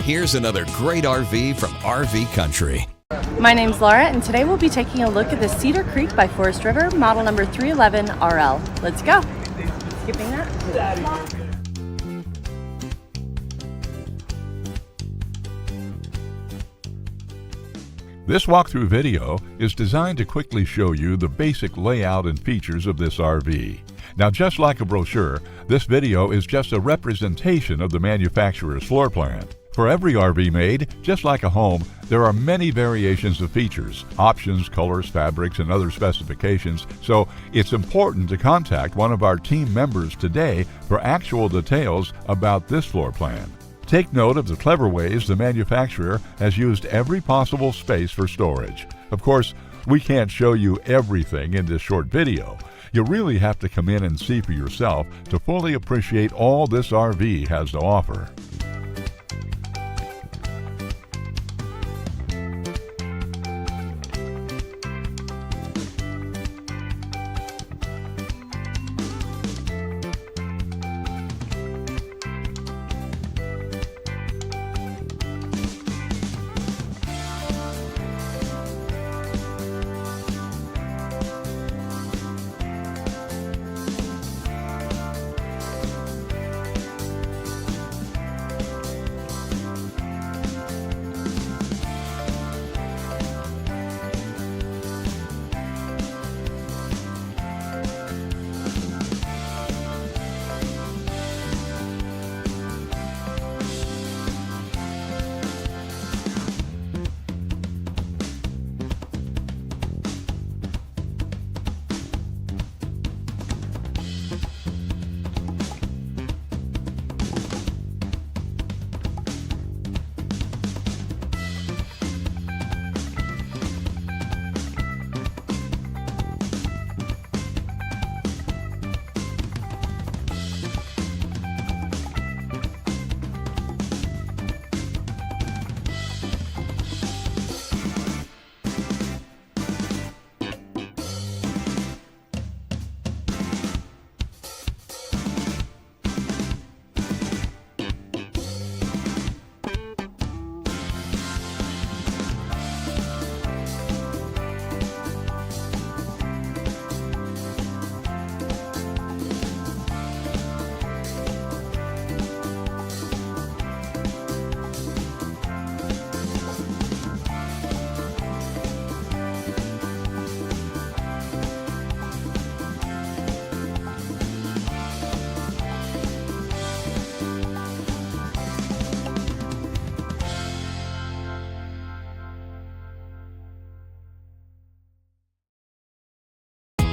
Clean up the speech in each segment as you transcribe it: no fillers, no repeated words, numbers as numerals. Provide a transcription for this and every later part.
Here's another great RV from RV Country. My name's Laura, and today we'll be taking a look at the Cedar Creek by Forest River, model number 311RL. Let's go. Skipping that. This walkthrough video is designed to quickly show you the basic layout and features of this RV. Now, just like a brochure, this video is just a representation of the manufacturer's floor plan. For every RV made, just like a home, there are many variations of features, options, colors, fabrics, and other specifications, so it's important to contact one of our team members today for actual details about this floor plan. Take note of the clever ways the manufacturer has used every possible space for storage. Of course, we can't show you everything in this short video. You really have to come in and see for yourself to fully appreciate all this RV has to offer.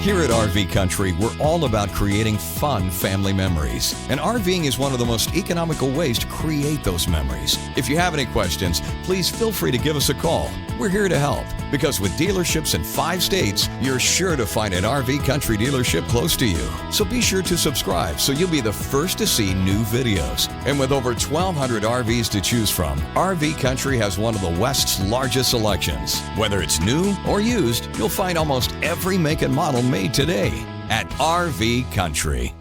Here at RV Country, we're all about creating fun family memories. And RVing is one of the most economical ways to create those memories. If you have any questions, please feel free to give us a call. We're here to help, because with dealerships in 5 states, you're sure to find an RV Country dealership close to you. So be sure to subscribe so you'll be the first to see new videos. And with over 1,200 RVs to choose from, RV Country has one of the West's largest selections. Whether it's new or used, you'll find almost every make and model made today at RV Country.